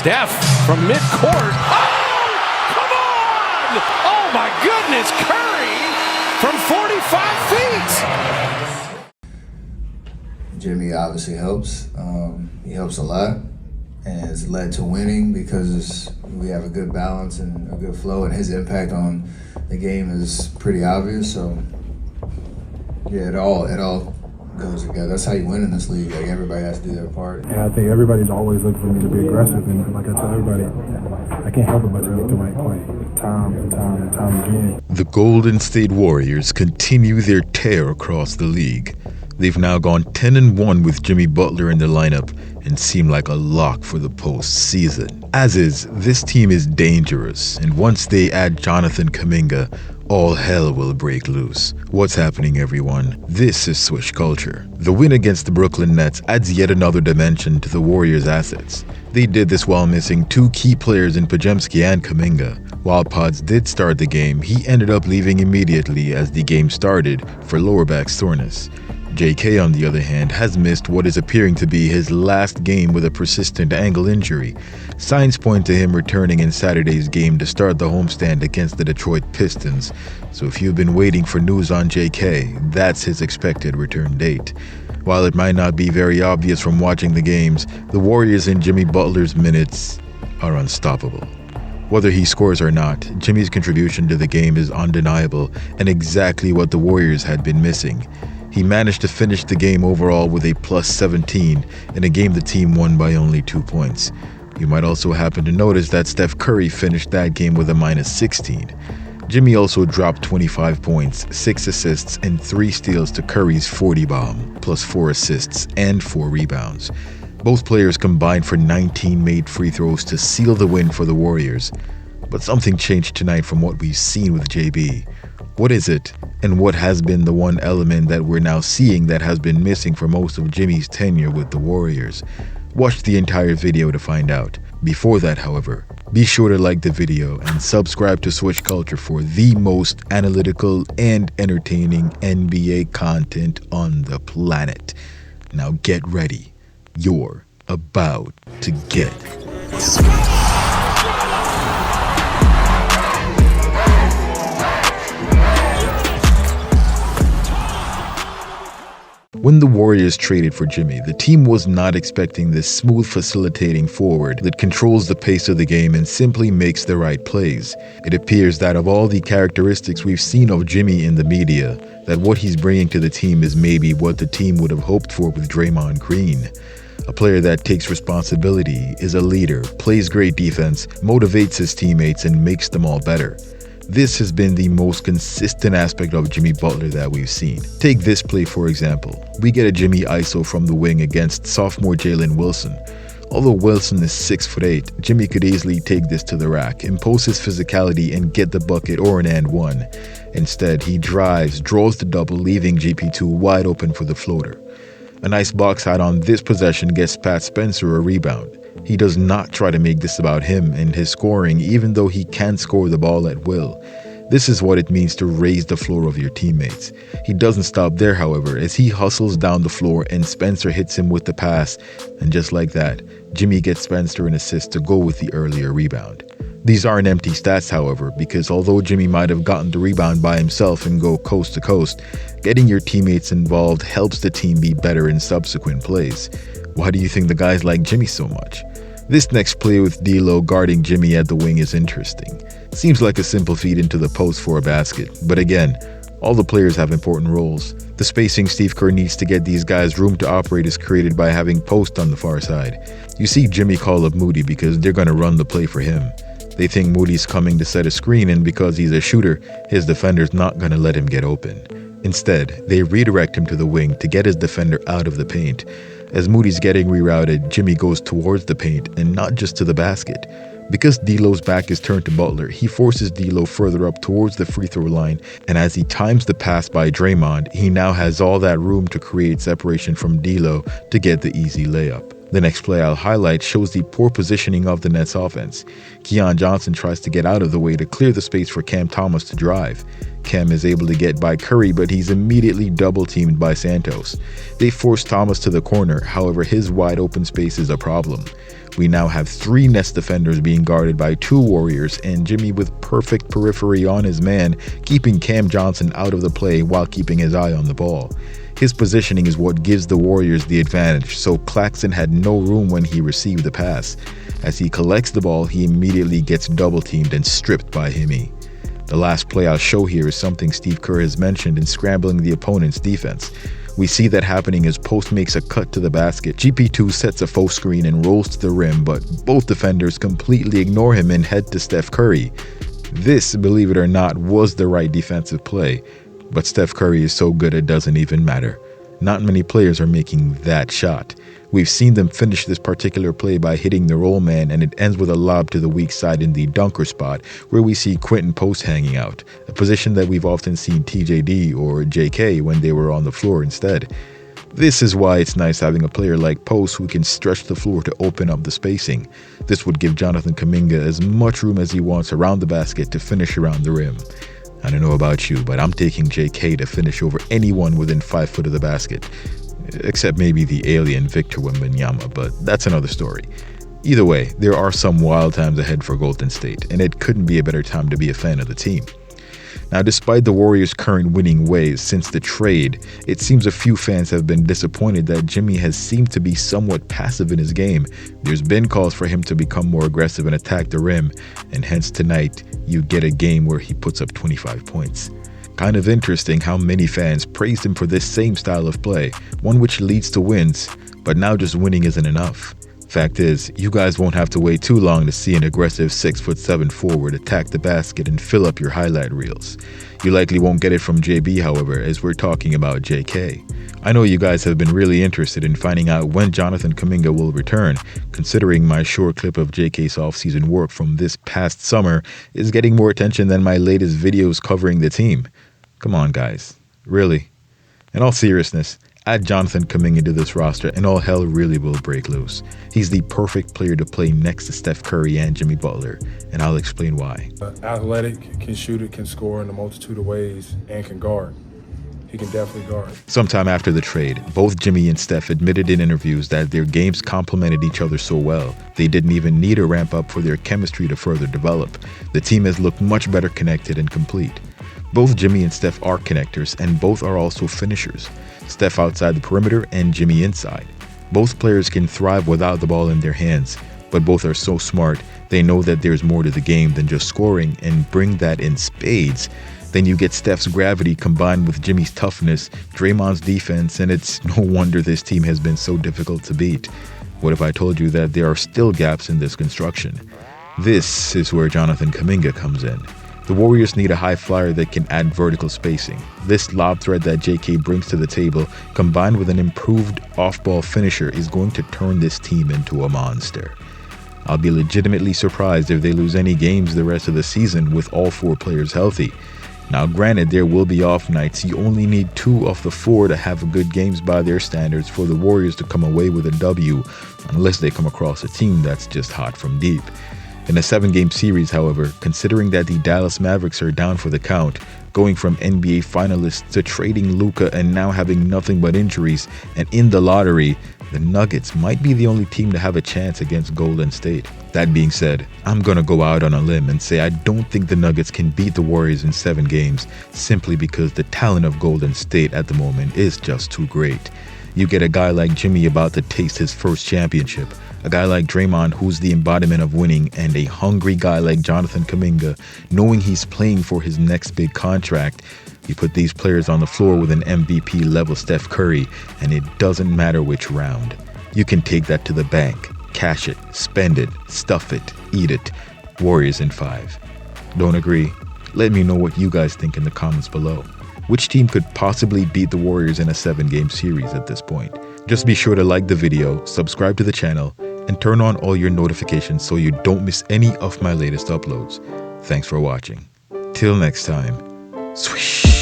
Steph from midcourt. Oh, come on! Oh my goodness, Curry from 45 feet. Jimmy obviously helps. He helps a lot, and it's led to winning because we have a good balance and a good flow, and his impact on the game is pretty obvious. So yeah, it all goes together. That's how you win in this league. Like, everybody has to do their part. Yeah, I think everybody's always looking for me to be aggressive, and like I tell everybody, I can't help it but to get the right play, time and time again. The Golden State Warriors continue their tear across the league. They've now gone 10-1 with Jimmy Butler in the lineup and seem like a lock for the postseason. As is, this team is dangerous, and once they add Jonathan Kuminga, all hell will break loose. What's happening, everyone? This is Swish Culture. The win against the Brooklyn Nets adds yet another dimension to the Warriors' assets. They did this while missing two key players in Podziemski and Kuminga. While Pods did start the game, he ended up leaving immediately as the game started for lower back soreness. JK, on the other hand, has missed what is appearing to be his last game with a persistent ankle injury. Signs point to him returning in Saturday's game to start the homestand against the Detroit Pistons. So if you've been waiting for news on JK, that's his expected return date. While it might not be very obvious from watching the games, the Warriors in Jimmy Butler's minutes are unstoppable. Whether he scores or not, Jimmy's contribution to the game is undeniable and exactly what the Warriors had been missing. He managed to finish the game overall with a plus 17 in a game the team won by only 2 points. You might also happen to notice that Steph Curry finished that game with a minus 16. Jimmy also dropped 25 points, 6 assists, and 3 steals to Curry's 40 bomb, plus 4 assists and 4 rebounds. Both players combined for 19 made free throws to seal the win for the Warriors. But something changed tonight from what we've seen with JB. What is it, and what has been the one element that we're now seeing that has been missing for most of Jimmy's tenure with the Warriors? Watch the entire video to find out. Before that, however, be sure to like the video and subscribe to Switch Culture for the most analytical and entertaining NBA content on the planet. Now get ready. You're about to get When the Warriors traded for Jimmy, the team was not expecting this smooth facilitating forward that controls the pace of the game and simply makes the right plays. It appears that of all the characteristics we've seen of Jimmy in the media, that what he's bringing to the team is maybe what the team would have hoped for with Draymond Green. A player that takes responsibility, is a leader, plays great defense, motivates his teammates, and makes them all better. This has been the most consistent aspect of Jimmy Butler that we've seen. Take this play for example. We get a Jimmy ISO from the wing against sophomore Jalen Wilson. Although Wilson is 6'8", Jimmy could easily take this to the rack, impose his physicality, and get the bucket or an and one. Instead, he drives, draws the double, leaving GP2 wide open for the floater. A nice box out on this possession gets Pat Spencer a rebound. He does not try to make this about him and his scoring, even though he can score the ball at will. This is what it means to raise the floor of your teammates. He doesn't stop there, however, as he hustles down the floor and Spencer hits him with the pass, and just like that, Jimmy gets Spencer an assist to go with the earlier rebound. These aren't empty stats, however, because although Jimmy might have gotten the rebound by himself and go coast to coast, getting your teammates involved helps the team be better in subsequent plays. Why do you think the guys like Jimmy so much? This next play with D'Lo guarding Jimmy at the wing is interesting. Seems like a simple feed into the post for a basket, but again, all the players have important roles. The spacing Steve Kerr needs to get these guys room to operate is created by having post on the far side. You see Jimmy call up Moody because they're going to run the play for him. They think Moody's coming to set a screen, and because he's a shooter, his defender's not going to let him get open. Instead, they redirect him to the wing to get his defender out of the paint. As Moody's getting rerouted, Jimmy goes towards the paint and not just to the basket. Because D'Lo's back is turned to Butler, he forces D'Lo further up towards the free throw line, and as he times the pass by Draymond, he now has all that room to create separation from D'Lo to get the easy layup. The next play I'll highlight shows the poor positioning of the Nets offense. Keon Johnson tries to get out of the way to clear the space for Cam Thomas to drive. Cam is able to get by Curry, but he's immediately double-teamed by Santos. They force Thomas to the corner, however his wide open space is a problem. We now have 3 Nets defenders being guarded by 2 Warriors, and Jimmy with perfect periphery on his man, keeping Cam Johnson out of the play while keeping his eye on the ball. His positioning is what gives the Warriors the advantage, so Claxton had no room when he received the pass. As he collects the ball, he immediately gets double-teamed and stripped by Himi. The last play I'll show here is something Steve Kerr has mentioned in scrambling the opponent's defense. We see that happening as Post makes a cut to the basket. GP2 sets a faux screen and rolls to the rim, but both defenders completely ignore him and head to Steph Curry. This, believe it or not, was the right defensive play. But Steph Curry is so good it doesn't even matter. Not many players are making that shot. We've seen them finish this particular play by hitting the roll man, and it ends with a lob to the weak side in the dunker spot, where we see Quentin Post hanging out, a position that we've often seen TJD or JK when they were on the floor instead. This is why it's nice having a player like Post who can stretch the floor to open up the spacing. This would give Jonathan Kuminga as much room as he wants around the basket to finish around the rim. I don't know about you, but I'm taking JK to finish over anyone within 5 foot of the basket. Except maybe the alien Victor Wembanyama, but that's another story. Either way, there are some wild times ahead for Golden State, and it couldn't be a better time to be a fan of the team. Now, despite the Warriors' current winning ways since the trade, it seems a few fans have been disappointed that Jimmy has seemed to be somewhat passive in his game. There's been calls for him to become more aggressive and attack the rim, and hence tonight, you get a game where he puts up 25 points. Kind of interesting how many fans praised him for this same style of play, one which leads to wins, but now just winning isn't enough. Fact is, you guys won't have to wait too long to see an aggressive 6'7" forward attack the basket and fill up your highlight reels. You likely won't get it from JB, however, as we're talking about JK. I know you guys have been really interested in finding out when Jonathan Kuminga will return, considering my short clip of JK's offseason work from this past summer is getting more attention than my latest videos covering the team. Come on, guys. Really? In all seriousness, add Jonathan Kuminga to this roster and all hell really will break loose. He's the perfect player to play next to Steph Curry and Jimmy Butler, and I'll explain why. Athletic, can shoot it, can score in a multitude of ways, and can guard. He can definitely guard. Sometime after the trade, both Jimmy and Steph admitted in interviews that their games complemented each other so well, they didn't even need a ramp up for their chemistry to further develop. The team has looked much better connected and complete. Both Jimmy and Steph are connectors, and both are also finishers. Steph outside the perimeter and Jimmy inside. Both players can thrive without the ball in their hands, but both are so smart, they know that there's more to the game than just scoring and bring that in spades. Then you get Steph's gravity combined with Jimmy's toughness, Draymond's defense, and it's no wonder this team has been so difficult to beat. What if I told you that there are still gaps in this construction? This is where Jonathan Kuminga comes in. The Warriors need a high flyer that can add vertical spacing. This lob threat that JK brings to the table, combined with an improved off-ball finisher, is going to turn this team into a monster. I'll be legitimately surprised if they lose any games the rest of the season with all 4 players healthy. Now granted, there will be off nights. You only need 2 of the 4 to have good games by their standards for the Warriors to come away with a W, unless they come across a team that's just hot from deep. In a 7-game series, however, considering that the Dallas Mavericks are down for the count, going from NBA finalists to trading Luka and now having nothing but injuries, and in the lottery, the Nuggets might be the only team to have a chance against Golden State. That being said, I'm gonna go out on a limb and say I don't think the Nuggets can beat the Warriors in 7 games, simply because the talent of Golden State at the moment is just too great. You get a guy like Jimmy about to taste his first championship, a guy like Draymond who's the embodiment of winning, and a hungry guy like Jonathan Kuminga knowing he's playing for his next big contract. You put these players on the floor with an MVP level Steph Curry, and it doesn't matter which round. You can take that to the bank, cash it, spend it, stuff it, eat it. Warriors in 5. Don't agree? Let me know what you guys think in the comments below. Which team could possibly beat the Warriors in a 7-game series at this point? Just be sure to like the video, subscribe to the channel, and turn on all your notifications so you don't miss any of my latest uploads. Thanks for watching. Till next time, swish!